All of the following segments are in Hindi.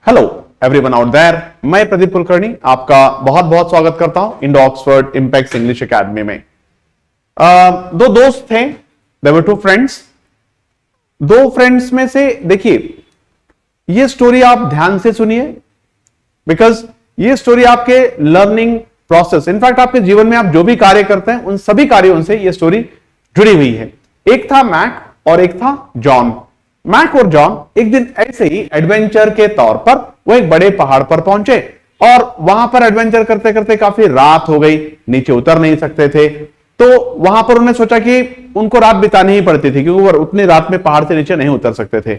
हेलो एवरीवन आउट देयर, मैं प्रदीप कुलकर्णी आपका बहुत बहुत स्वागत करता हूं Indo Oxford impact English academy में। दो दोस्त थे, देयर वर टू फ्रेंड्स। दो फ्रेंड्स में से देखिए, ये स्टोरी आप ध्यान से सुनिए, बिकॉज ये स्टोरी आपके लर्निंग प्रोसेस, इनफैक्ट आपके जीवन में आप जो भी कार्य करते हैं उन सभी कार्यों से ये स्टोरी जुड़ी हुई है। एक था मैक और एक था जॉन। मैक और जॉन एक दिन ऐसे ही एडवेंचर के तौर पर वो एक बड़े पहाड़ पर पहुंचे और वहां पर एडवेंचर करते करते काफी रात हो गई, नीचे उतर नहीं सकते थे। तो वहां पर उन्होंने सोचा कि उनको रात बितानी ही पड़ती थी, क्योंकि वो उतनी रात में पहाड़ से नीचे नहीं उतर सकते थे।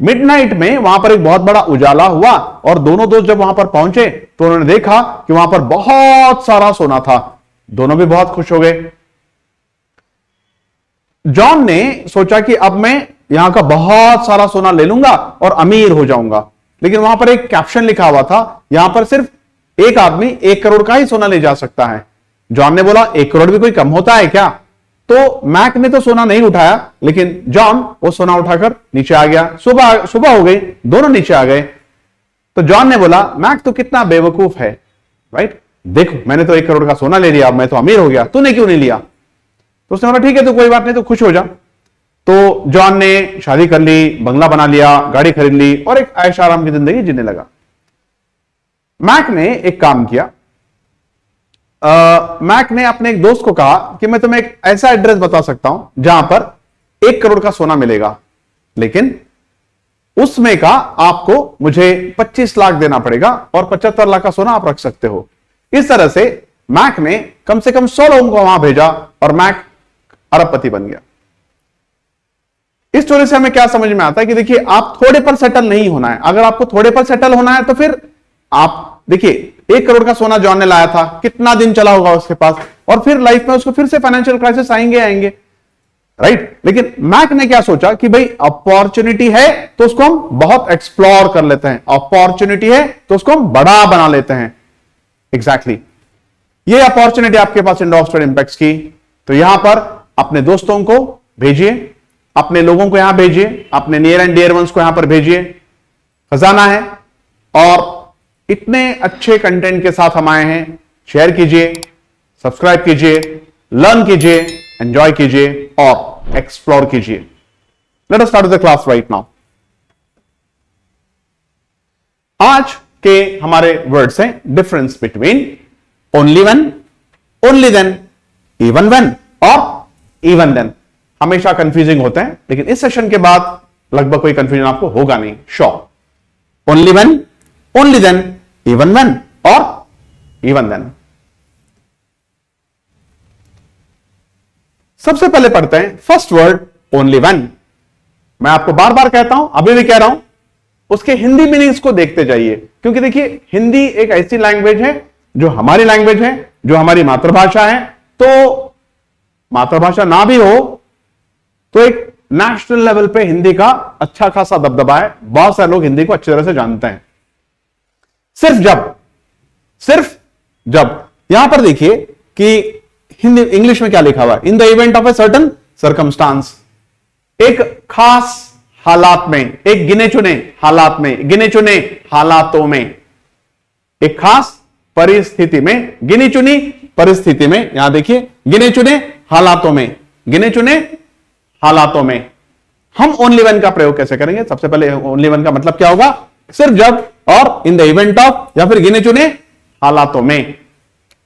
मिडनाइट में वहां पर एक बहुत बड़ा उजाला हुआ और दोनों दोस्त जब वहां पर पहुंचे तो उन्होंने देखा कि वहां पर बहुत सारा सोना था। दोनों भी बहुत खुश हो गए। जॉन ने सोचा कि अब मैं यहां का बहुत सारा सोना ले लूंगा और अमीर हो जाऊंगा, लेकिन वहां पर एक कैप्शन लिखा हुआ था, यहां पर सिर्फ एक आदमी 1 करोड़ का ही सोना ले जा सकता है। जॉन ने बोला 1 करोड़ भी कोई कम होता है क्या? तो मैक ने तो सोना नहीं उठाया, लेकिन जॉन वो सोना उठाकर नीचे आ गया। सुबह हो गई, दोनों नीचे आ गए। तो जॉन ने बोला, मैक तो कितना बेवकूफ है, राइट? देखो, मैंने तो 1 करोड़ का सोना ले लिया, अब मैं तो अमीर हो गया, तूने क्यों नहीं लिया? तो उसने बोला, ठीक है, तो कोई बात नहीं, तो खुश हो जा। तो जॉन ने शादी कर ली, बंगला बना लिया, गाड़ी खरीद ली और एक ऐश आराम की जिंदगी जीने लगा। मैक ने एक काम किया। मैक ने अपने एक दोस्त को कहा कि मैं तुम्हें एक ऐसा एड्रेस बता सकता हूं जहां पर 1 करोड़ का सोना मिलेगा, लेकिन उसमें का आपको मुझे 25 लाख देना पड़ेगा और 75 लाख का सोना आप रख सकते हो। इस तरह से मैक ने कम से कम 100 लोगों को वहां भेजा और मैक अरबपति बन गया। इस स्टोरी से हमें क्या समझ में आता है कि देखिए, आप थोड़े पर सेटल नहीं होना है। अगर आपको थोड़े पर सेटल होना है तो फिर आप देखिए, 1 करोड़ का सोना जॉन ने लाया था, कितना दिन चला होगा उसके पास, और फिर लाइफ में उसको फिर से फाइनेंशियल क्राइसिस आएंगे, राइट? लेकिन मैक ने क्या सोचा कि भाई अपॉर्चुनिटी है तो उसको हम बहुत एक्सप्लोर कर लेते हैं, अपॉर्चुनिटी है तो उसको हम बड़ा बना लेते हैं। एग्जैक्टली ये अपॉर्चुनिटी आपके पास इंडो ऑक्सफोर्ड इंपैक्ट्स की। तो यहां पर अपने दोस्तों को भेजिए, अपने लोगों को यहां भेजिए, अपने नियर एंड डियर वंस को यहां पर भेजिए। खजाना है और इतने अच्छे कंटेंट के साथ हम आए हैं। शेयर कीजिए, सब्सक्राइब कीजिए, लर्न कीजिए, एंजॉय कीजिए और एक्सप्लोर कीजिए। Let us start the class right now. आज के हमारे वर्ड्स हैं difference between only when, only then, even when और इवन देन। हमेशा कंफ्यूजिंग होते हैं, लेकिन इस सेशन के बाद लगभग कोई कंफ्यूजन आपको होगा नहीं, sure. Only when, only then, even when और इवन देन। सबसे पहले पढ़ते हैं फर्स्ट वर्ड ओनली वन। मैं आपको बार बार कहता हूं, अभी भी कह रहा हूं, उसके हिंदी मीनिंग्स को देखते जाइए, क्योंकि देखिए, हिंदी एक ऐसी लैंग्वेज है जो हमारी लैंग्वेज है, जो हमारी मातृभाषा है। तो मातृभाषा ना भी हो तो एक नेशनल लेवल पे हिंदी का अच्छा खासा दबदबा है, बहुत सारे लोग हिंदी को अच्छी तरह से जानते हैं। सिर्फ जब यहां पर देखिए कि हिंदी इंग्लिश में क्या लिखा हुआ है, in the event of a certain circumstance, एक खास हालात में, एक गिने चुने हालात में, गिने चुने हालातों में, एक खास परिस्थिति में, गिनी चुनी परिस्थिति में। यहां देखिए, गिने चुने हालातों में, गिने चुने हालातों में। हम ओनली वन का प्रयोग कैसे करेंगे? सबसे पहले ओनली वन का मतलब क्या होगा? सिर्फ जब और इन द इवेंट ऑफ, या फिर गिने चुने हालातों में।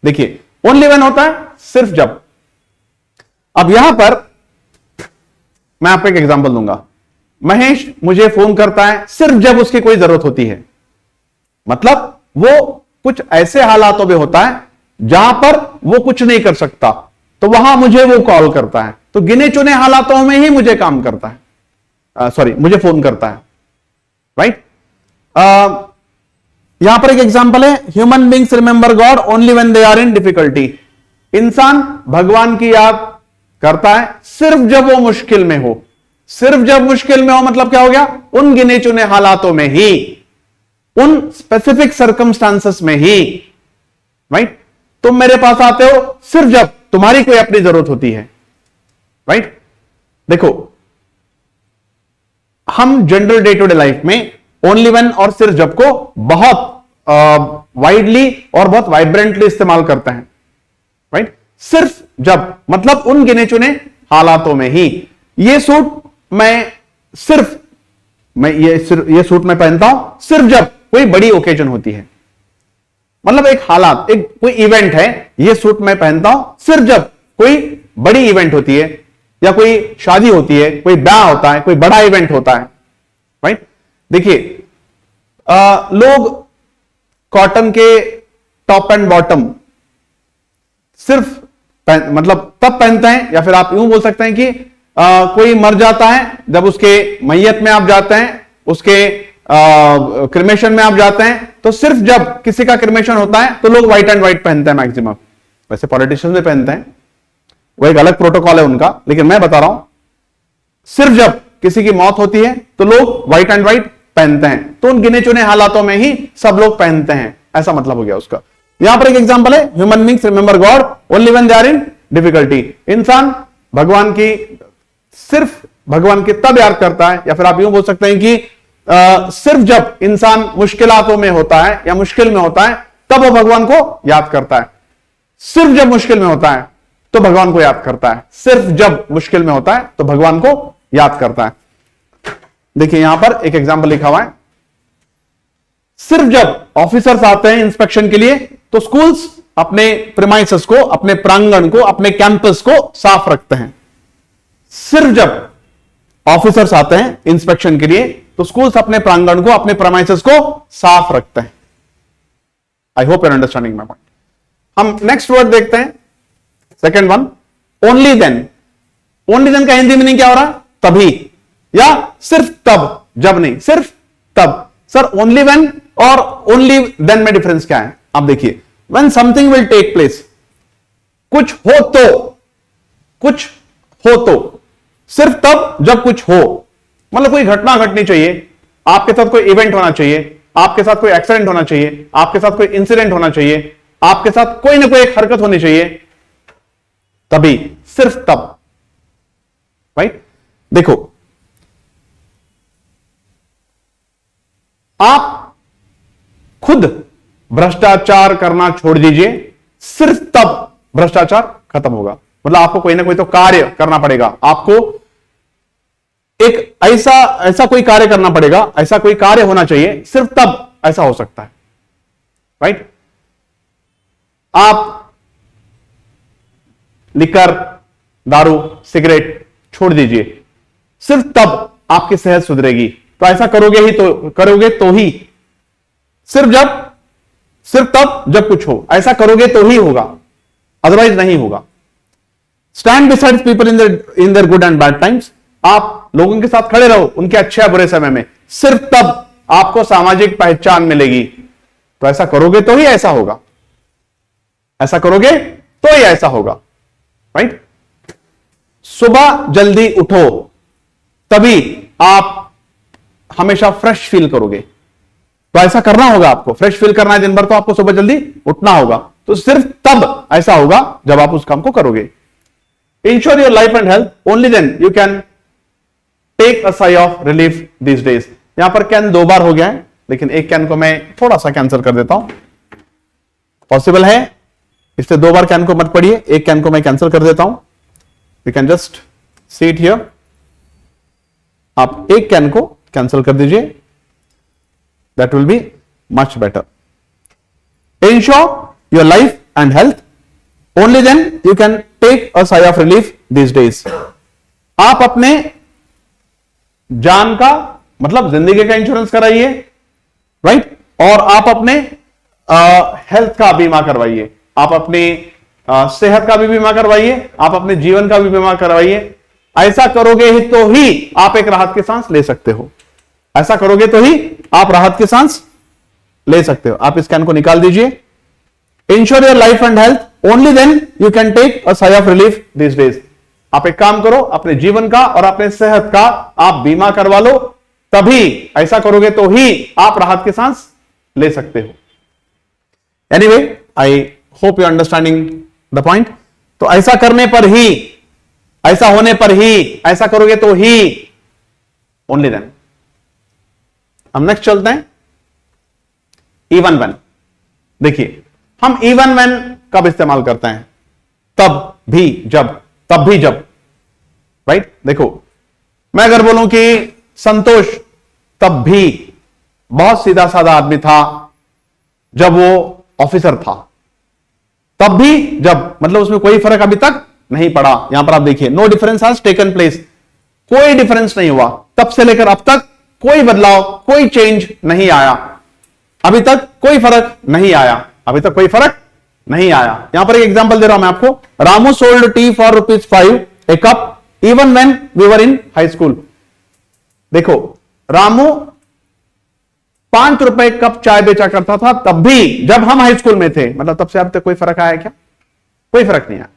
देखिए, ओनली वन होता है सिर्फ जब। अब यहां पर मैं आपको एक एग्जांपल दूंगा। महेश मुझे फोन करता है सिर्फ जब उसकी कोई जरूरत होती है, मतलब वो कुछ ऐसे हालातों में होता है जहां पर वो कुछ नहीं कर सकता, तो वहां मुझे वो कॉल करता है। तो गिने चुने हालातों में ही मुझे काम करता है, मुझे फोन करता है, राइट? यहां पर एक एग्जांपल है, human beings remember God only when they are in difficulty. इंसान भगवान की याद करता है सिर्फ जब वो मुश्किल में हो। सिर्फ जब मुश्किल में हो मतलब क्या हो गया? उन गिने चुने हालातों में ही, उन स्पेसिफिक सर्कमस्टांसेस में ही, राइट? तुम मेरे पास आते हो सिर्फ जब तुम्हारी कोई अपनी जरूरत होती है, राइट? देखो, हम general day to day life में ओनली व्हेन और सिर्फ जब को बहुत वाइडली और बहुत वाइब्रेंटली इस्तेमाल करते हैं, राइट। सिर्फ जब मतलब उन गिने चुने हालातों में ही। ये सूट मैं सिर्फ ये सूट मैं पहनता हूं सिर्फ जब कोई बड़ी ओकेजन होती है, मतलब एक हालात, एक कोई इवेंट है, ये सूट मैं पहनता हूं सिर्फ जब कोई बड़ी इवेंट होती है या कोई शादी होती है, कोई ब्याह होता है, कोई बड़ा इवेंट होता है, राइट। देखिए लोग कॉटन के टॉप एंड बॉटम सिर्फ मतलब तब पहनते हैं, या फिर आप यूं बोल सकते हैं कि कोई मर जाता है, जब उसके मैयत में आप जाते हैं, उसके क्रिमेशन में आप जाते हैं, तो सिर्फ जब किसी का क्रिमेशन होता है तो लोग व्हाइट एंड व्हाइट पहनते हैं मैक्सिमम। वैसे पॉलिटिशियंस भी पहनते हैं, वो एक अलग प्रोटोकॉल है उनका, लेकिन मैं बता रहा हूं सिर्फ जब किसी की मौत होती है तो लोग व्हाइट एंड व्हाइट पहनते हैं, तो उन गिने चुने हालातों में ही सब लोग पहनते हैं, ऐसा मतलब हो गया उसका। यहां पर एक एग्जांपल है, human beings remember God only when they are in difficulty. इंसान भगवान की सिर्फ भगवान की तब याद करता है, या फिर आप यूं बोल सकते हैं कि सिर्फ जब इंसान मुश्किलातों में होता है या मुश्किल में होता है तब वो भगवान को याद करता है। सिर्फ जब मुश्किल में होता है तो भगवान को याद करता है, सिर्फ जब मुश्किल में होता है तो भगवान को याद करता है। देखिए यहां पर एक एग्जांपल लिखा हुआ है, सिर्फ जब ऑफिसर्स आते हैं इंस्पेक्शन के लिए तो स्कूल्स अपने प्रीमाइसेस को, अपने प्रांगण को, अपने कैंपस को साफ रखते हैं। सिर्फ जब ऑफिसर्स आते हैं इंस्पेक्शन के लिए तो स्कूल्स अपने प्रांगण को, अपने प्रीमाइसेस को साफ रखते हैं। I hope your understanding my point. हम नेक्स्ट वर्ड देखते हैं, second one, only then. Only then का हिंदी मीनिंग क्या हो रहा है? तभी, या सिर्फ तब, जब नहीं, सिर्फ तब। सर ओनली व्हेन और ओनली देन में डिफरेंस क्या है? आप देखिए, when something will take place, कुछ हो तो, कुछ हो तो, सिर्फ तब जब कुछ हो, मतलब कोई घटना घटनी चाहिए, आपके साथ कोई इवेंट होना चाहिए, आपके साथ कोई एक्सीडेंट होना चाहिए, आपके साथ कोई इंसिडेंट होना चाहिए, आपके साथ कोई ना कोई एक हरकत होनी चाहिए, तभी, सिर्फ तब, राइट। देखो आप खुद भ्रष्टाचार करना छोड़ दीजिए, सिर्फ तब भ्रष्टाचार खत्म होगा। मतलब आपको कोई ना कोई तो कार्य करना पड़ेगा, आपको एक ऐसा कोई कार्य करना पड़ेगा, ऐसा कोई कार्य होना चाहिए, सिर्फ तब ऐसा हो सकता है, राइट। आप लिकर, दारू, सिगरेट छोड़ दीजिए, सिर्फ तब आपकी सेहत सुधरेगी। तो ऐसा करोगे तो ही, सिर्फ तब जब कुछ हो, ऐसा करोगे तो ही होगा, अदरवाइज नहीं होगा। Stand beside people in their good and bad times. आप लोगों के साथ खड़े रहो उनके अच्छे या बुरे समय में, सिर्फ तब आपको सामाजिक पहचान मिलेगी। तो ऐसा करोगे तो ही ऐसा होगा, ऐसा करोगे तो ही ऐसा होगा, राइट। सुबह जल्दी उठो, तभी आप हमेशा फ्रेश फील करोगे। तो ऐसा करना होगा, आपको फ्रेश फील करना है दिन भर, तो आपको सुबह जल्दी उठना होगा। तो सिर्फ तब ऐसा होगा जब आप उस काम को करोगे। Insure your life and health, only then you can take a sigh of relief this days. यहां पर कैन 2 बार हो गया है, लेकिन एक कैन को मैं थोड़ा सा कैंसिल कर देता हूं, पॉसिबल है, इससे 2 बार कैन को मत पढ़िए, एक कैन को मैं कैंसिल कर देता हूं। You can just see it here, आप एक कैन को कैंसिल कर दीजिए, that will be much better. Insure your life and health, only then you can take a sigh of relief this days. आप अपने जान का, मतलब जिंदगी का इंश्योरेंस कराइए, राइट, और आप अपने हेल्थ का बीमा करवाइए, आप अपनी सेहत का भी बीमा करवाइए, आप अपने जीवन का भी बीमा करवाइए। ऐसा करोगे ही तो ही आप एक राहत की सांस ले सकते हो, ऐसा करोगे तो ही आप राहत की सांस ले सकते हो। आप इस कैन को निकाल दीजिए। Insure your life and health, only then you can take a sigh of relief this days. आप एक काम करो, अपने जीवन का और अपने सेहत का आप बीमा करवा लो, तभी, ऐसा करोगे तो ही आप राहत की सांस ले सकते हो। Anyway, I hope you understanding the point. तो ऐसा करने पर ही, ऐसा होने पर ही, ऐसा करोगे तो ही, ओनली देन। हम नेक्स्ट चलते हैं, इवन व्हेन। देखिए हम इवन व्हेन कब इस्तेमाल करते हैं? तब भी जब, राइट। देखो मैं अगर बोलूं कि संतोष तब भी बहुत सीधा साधा आदमी था जब वो ऑफिसर था। तब भी जब मतलब उसमें कोई फर्क अभी तक नहीं पड़ा। यहां पर आप देखिए, no difference has taken place, कोई डिफरेंस नहीं हुआ तब से लेकर अब तक, कोई बदलाव, कोई चेंज नहीं आया, अभी तक कोई फर्क नहीं आया, अभी तक कोई फर्क नहीं आया। यहां पर एक एग्जांपल दे रहा हूं मैं आपको, Ramu sold tea for ₹5 a cup even when we were in high school. देखो रामू ₹5 कप चाय बेचा करता था तब भी जब हम हाई स्कूल में थे, मतलब तब से अब तक कोई फर्क आया क्या? कोई फर्क नहीं आया।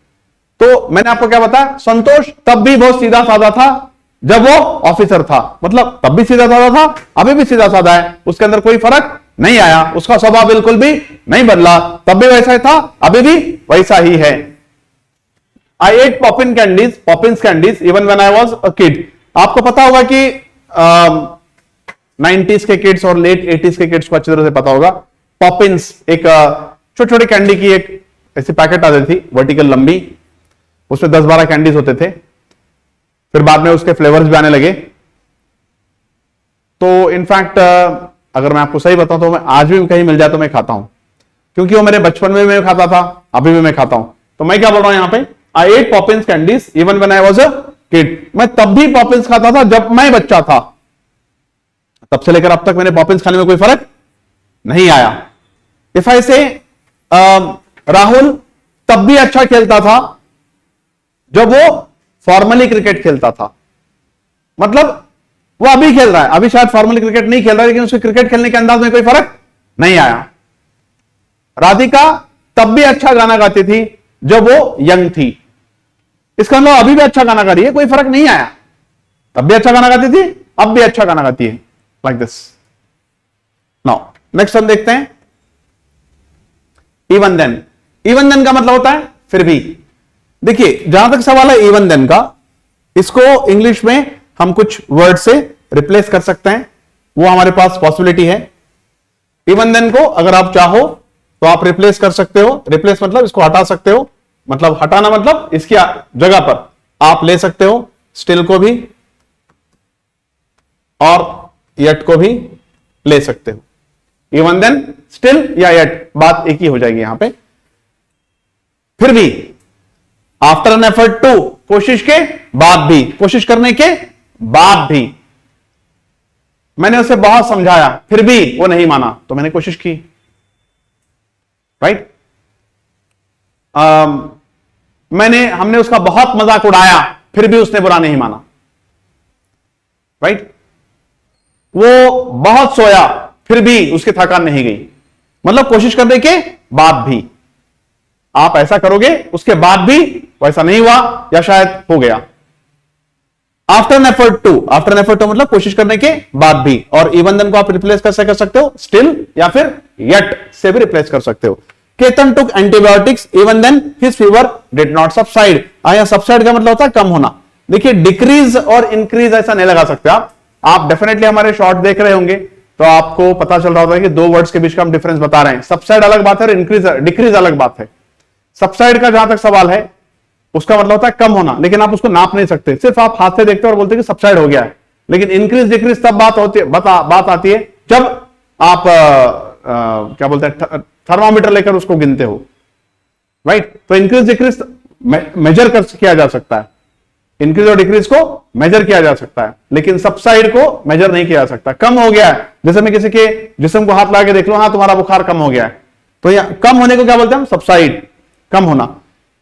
तो मैंने आपको क्या बताया, संतोष तब भी बहुत सीधा साधा था जब वो ऑफिसर था, मतलब तब भी सीधा साधा था, अभी भी सीधा साधा है, उसके अंदर कोई फर्क नहीं आया, उसका स्वभाव बिल्कुल भी नहीं बदला, तब भी वैसा ही था, अभी भी वैसा ही है। I ate Poppins candies even when I was a kid. आपको पता होगा कि 90s के किड्स और लेट 80s के किड्स को अच्छी तरह से पता होगा, पॉपिंस एक छोटी छोटी कैंडी की एक ऐसी पैकेट आती थी वर्टिकल लंबी, उसमें 10-12 कैंडीज होते थे, फिर बाद में उसके फ्लेवर्स भी आने लगे। तो इनफैक्ट अगर मैं आपको सही बताऊं तो मैं आज भी कहीं मिल जाए तो मैं खाता हूं, क्योंकि वो मेरे बचपन में मैं खाता था, अभी भी मैं खाता हूं। तो मैं क्या बोल रहा हूं यहां पे, I ate Poppins candies even when I was a kid. मैं तब भी पॉपिंस खाता था जब मैं बच्चा था, तब से लेकर अब तक मैंने पॉपिंस खाने में कोई फर्क नहीं आया। इफ आई से राहुल तब भी अच्छा खेलता था जब वो फॉर्मली क्रिकेट खेलता था, मतलब वो अभी खेल रहा है, अभी शायद फॉर्मली क्रिकेट नहीं खेल रहा है, लेकिन उसके क्रिकेट खेलने के अंदाज में कोई फर्क नहीं आया। राधिका तब भी अच्छा गाना गाती थी जब वो यंग थी, इसका मतलब अभी भी अच्छा गाना गा रही है, कोई फर्क नहीं आया। तब भी अच्छा गाना गाती थी, अब भी अच्छा गाना गाती है, लाइक दिस। नाउ नेक्स्ट हम देखते हैं इवन देन। इवन देन का मतलब होता है फिर भी। देखिए जहां तक सवाल है इवन देन का, इसको इंग्लिश में हम कुछ वर्ड से रिप्लेस कर सकते हैं, वो हमारे पास पॉसिबिलिटी है। इवन देन को अगर आप चाहो तो आप रिप्लेस कर सकते हो, रिप्लेस मतलब इसको हटा सकते हो, मतलब हटाना मतलब इसकी जगह पर आप ले सकते हो स्टिल को भी और येट को भी ले सकते हो। इवन देन, स्टिल या येट, बात एक ही हो जाएगी यहां पे। फिर भी, आफ्टर एन एफर्ट टू, कोशिश के बाद भी, कोशिश करने के बाद भी। मैंने उसे बहुत समझाया फिर भी वो नहीं माना, तो मैंने कोशिश की, राइट। हमने उसका बहुत मजाक उड़ाया फिर भी उसने बुरा नहीं माना, राइट। वो बहुत सोया फिर भी उसकी थकान नहीं गई, मतलब कोशिश करने के बाद भी। आप ऐसा करोगे उसके बाद भी वैसा नहीं हुआ या शायद हो गया। After an effort to, after an effort to मतलब कोशिश करने के बाद भी। और इवन देन को आप रिप्लेस कर सकते हो स्टिल या फिर येट से भी रिप्लेस कर सकते हो। Ketan took antibiotics even then his fever did not subside. आया सबसाइड का मतलब होता है कम होना। देखिए डिक्रीज और इंक्रीज ऐसा नहीं लगा सकते आप डेफिनेटली हमारे शॉर्ट देख रहे होंगे तो आपको पता चल रहा होता है कि दो वर्ड्स के बीच का हम डिफरेंस बता रहे हैं। सबसाइड अलग बात है और इंक्रीज डिक्रीज अलग बात है। सबसाइड का जहां तक सवाल है उसका मतलब होता है कम होना, लेकिन आप उसको नाप नहीं सकते, सिर्फ आप हाथ से देखते हो और बोलते हैं कि सबसाइड हो गया है। लेकिन इंक्रीज डिक्रीज तब बात होती है, बात आती है जब आप क्या बोलते हैं थर्मामीटर लेकर उसको गिनते हो, राइट। तो इंक्रीज डिक्रीज मेजर किया जा सकता है, इंक्रीज और डिक्रीज को मेजर किया जा सकता है, लेकिन सबसाइड को मेजर नहीं किया जा सकता। कम हो गया है, जैसे मैं किसी के जिस्म को हाथ लगा के देख लो, हाँ तुम्हारा बुखार कम हो गया है, तो यह कम होने को क्या बोलते हैं हम? सबसाइड, कम होना।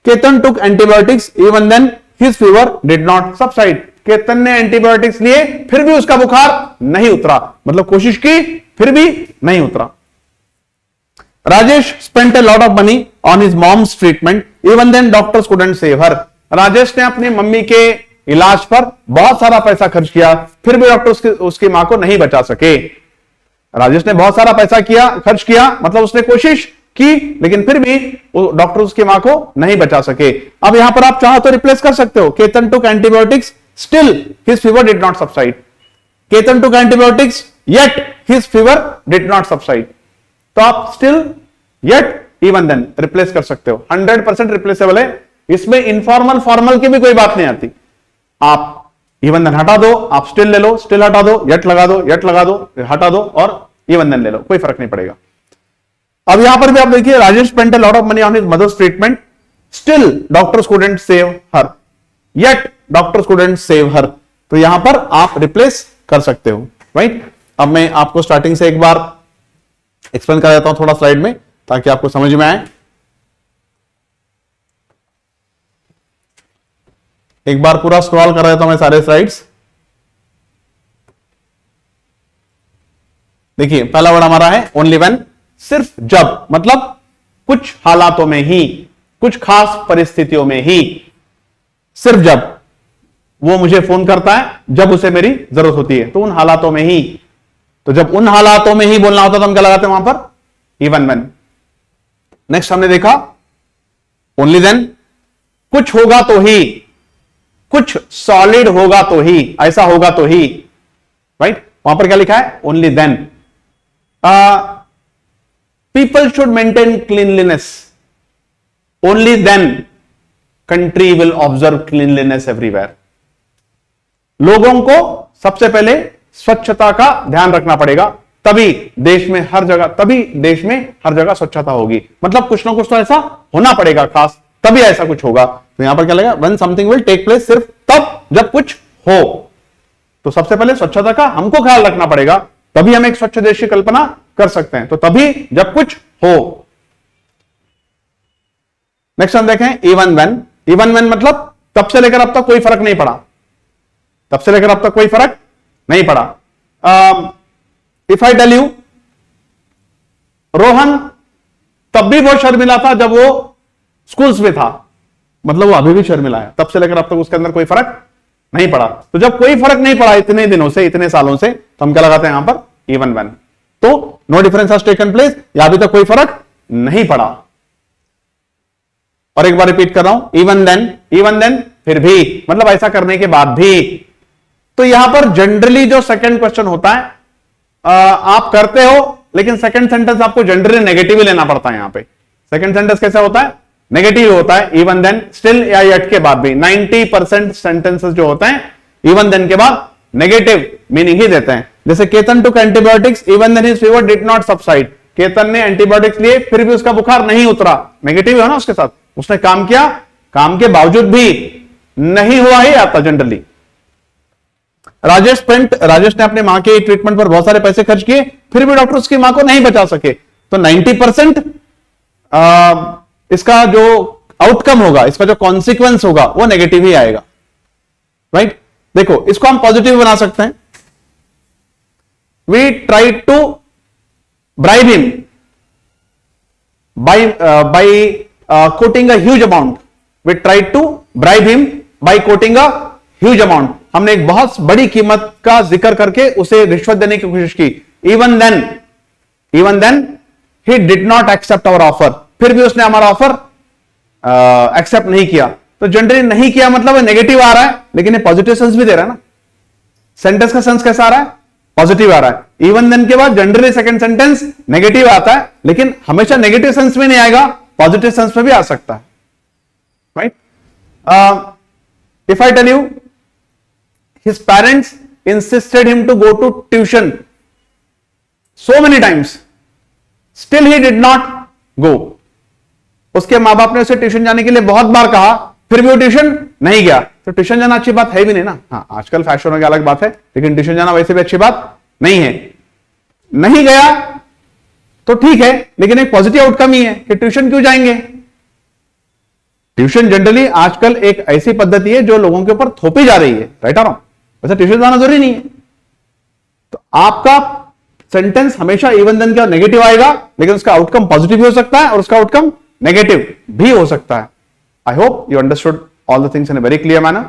Ketan took antibiotics even then his fever did not subside. Ketan ने एंटीबायोटिक्स लिए फिर भी उसका बुखार नहीं उतरा, मतलब कोशिश की फिर भी नहीं उतरा। Rajesh spent a lot of money on his mom's treatment even then doctors couldn't save her. Rajesh ने अपनी मम्मी के इलाज पर बहुत सारा पैसा खर्च किया फिर भी डॉक्टर उसकी मां को नहीं बचा सके। राजेश ने बहुत सारा पैसा खर्च किया मतलब उसने कोशिश की, लेकिन फिर भी डॉक्टर उसकी मां को नहीं बचा सके। अब यहां पर आप चाहो तो रिप्लेस कर सकते हो, Ketan took antibiotics still his fever did not subside. Ketan took antibiotics yet his fever did not subside, तो आप still yet even then replace कर सकते हो, 100% रिप्लेसेबल है। इसमें इनफॉर्मल फॉर्मल की भी कोई बात नहीं आती। आप इवन देन हटा दो, आप स्टिल ले लो, स्टिल हटा दो, येट लगा दो, येट लगा दो, हटा दो और इवन देन ले लो, कोई फर्क नहीं पड़ेगा। अब यहां पर भी आप देखिए, Rajesh spent a lot of money on his mother's treatment, still doctors couldn't save her, yet doctors couldn't save her, तो यहां पर आप रिप्लेस कर सकते हो, राइट। अब मैं आपको स्टार्टिंग से एक बार एक्सप्लेन कर देता हूं थोड़ा स्लाइड में, ताकि आपको समझ में आए। एक बार पूरा स्क्रॉल कर देता हूं मैं सारे स्लाइड्स। देखिए पहला वर्ड हमारा है ओनली व्हेन, सिर्फ जब, मतलब कुछ हालातों में ही, कुछ खास परिस्थितियों में ही, सिर्फ जब वो मुझे फोन करता है, जब उसे मेरी जरूरत होती है, तो उन हालातों में ही। तो जब उन हालातों में ही बोलना होता तो हम क्या लगाते हैं वहां पर, इवन व्हेन। नेक्स्ट हमने देखा ओनली देन, कुछ होगा तो ही, कुछ सॉलिड होगा तो ही, ऐसा होगा तो ही, राइट। वहां पर क्या लिखा है, only then. People should maintain cleanliness, only then country will observe cleanliness everywhere. लोगों को सबसे पहले स्वच्छता का ध्यान रखना पड़ेगा, तभी देश में हर जगह स्वच्छता होगी। मतलब कुछ ना कुछ तो ऐसा होना पड़ेगा खास, तभी ऐसा कुछ होगा। तो यहां पर क्या लगेगा, when something will take place, सिर्फ तब जब कुछ हो। तो सबसे पहले स्वच्छता का हमको ख्याल रखना पड़ेगा, तभी हम एक स्वच्छ देश की कल्पना कर सकते हैं। तो तभी जब कुछ हो। नेक्स्ट हम देखें इवन व्हेन। इवन व्हेन मतलब तब से लेकर अब तक कोई फर्क नहीं पड़ा, तब से लेकर अब तक कोई फर्क नहीं पड़ा। If I tell you, Rohan तब भी बहुत शर्मिला था जब वो स्कूल्स में था, मतलब वो अभी भी शर्मिला है, तब से लेकर अब तक उसके अंदर कोई फर्क नहीं पड़ा। तो जब कोई फर्क नहीं पड़ा इतने दिनों से, इतने सालों से, तो हम क्या लगाते हैं यहां पर, इवन व्हेन। तो no difference has taken place, या अभी तक कोई फर्क नहीं पड़ा। और एक बार रिपीट कर रहा हूं, इवन देन फिर भी, मतलब ऐसा करने के बाद भी। तो यहां पर जनरली जो सेकंड क्वेश्चन होता है, आप करते हो, लेकिन सेकंड सेंटेंस आपको जनरली नेगेटिव ही लेना पड़ता है। यहां पे सेकंड सेंटेंस कैसा होता है, नेगेटिव होता है। इवन देन, स्टिल या येट के बाद भी 90% सेंटेंसेस जो होते हैं इवन देन के बाद नेगेटिव मीनिंग ही देते हैं। जैसे Ketan took antibiotics even then his fever did not subside, Ketan ने एंटीबायोटिक्स लिए फिर भी उसका बुखार नहीं उतरा, नेगेटिव है ना उसके साथ, उसने काम किया, काम के बावजूद भी नहीं हुआ ही आता जनरली। राजेश ने अपने मां के ट्रीटमेंट पर बहुत सारे पैसे खर्च किए, फिर भी डॉक्टर उसकी मां को नहीं बचा सके। तो 90% इसका जो आउटकम होगा, इसका जो कॉन्सिक्वेंस होगा, वो नेगेटिव ही आएगा, राइट। देखो इसको हम पॉजिटिव बना सकते हैं। We try to bribe him by quoting a huge amount, we try to bribe him by quoting a huge amount. हमने एक बहुत बड़ी कीमत का जिक्र करके उसे रिश्वत देने की कोशिश की। Even then he did not accept our offer, फिर भी उसने हमारा ऑफर एक्सेप्ट नहीं किया। तो जनरली नहीं किया मतलब नेगेटिव आ रहा है, लेकिन ये पॉजिटिव सेंस भी दे रहा है ना। सेंटेंस का सेंस कैसा आ रहा है, पॉजिटिव आ रहा है। इवन देन के बाद जनरली सेकंड सेंटेंस नेगेटिव आता है, लेकिन हमेशा नेगेटिव सेंस में नहीं आएगा, पॉजिटिव सेंस में भी आ सकता है, right. If I tell you, his parents insisted him to go to tuition so many times, still he did not go. उसके मां बाप ने उसे ट्यूशन जाने के लिए बहुत बार कहा, फिर भी वो ट्यूशन नहीं गया। तो ट्यूशन जाना अच्छी बात है भी नहीं ना। हाँ, आजकल फैशन की अलग बात है, लेकिन ट्यूशन जाना वैसे भी अच्छी बात नहीं है। नहीं गया तो ठीक है, लेकिन एक पॉजिटिव आउटकम ही है कि ट्यूशन क्यों जाएंगे। ट्यूशन जनरली आजकल एक ऐसी पद्धति है जो लोगों के ऊपर थोपी जा रही है, राइट आ रहा हूं। वैसे ट्यूशन जाना जरूरी नहीं है। तो आपका सेंटेंस हमेशा इवन देन का नेगेटिव आएगा, लेकिन उसका आउटकम पॉजिटिव भी हो सकता है और उसका आउटकम नेगेटिव भी हो सकता है। I hope you understood all the things in a very clear manner.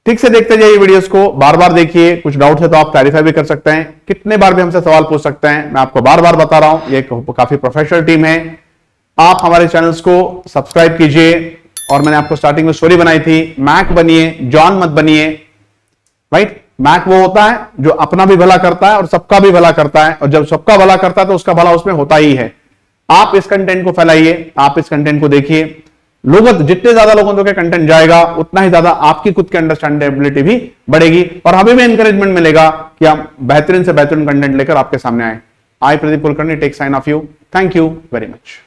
ठीक से देखते जाइए वीडियोस को, बार बार देखिए, कुछ डाउट है तो आप क्लैरिफाई भी कर सकते हैं, कितने बार भी हमसे सवाल पूछ सकते हैं। मैं आपको बार बार बता रहा हूं, ये काफी प्रोफेशनल टीम है। आप हमारे चैनल्स को सब्सक्राइब कीजिए, और मैंने आपको स्टार्टिंग में स्टोरी बनाई थी, मैक बनिए, जॉन मत बनिए, राइट। मैक वो होता है जो अपना भी भला करता है और सबका भी भला करता है, और जब सबका भला करता है तो उसका भला उसमें होता ही है। आप इस कंटेंट को फैलाइए, आप इस कंटेंट को देखिए। लोग जितने ज्यादा लोगों तक कंटेंट जाएगा उतना ही ज्यादा आपकी खुद की अंडरस्टैंडेबिलिटी भी बढ़ेगी, और हमें भी एनकरेजमेंट मिलेगा कि हम बेहतरीन से बेहतरीन कंटेंट लेकर आपके सामने आए। I Pradeep Kulkarni take sign off you. Thank you very much.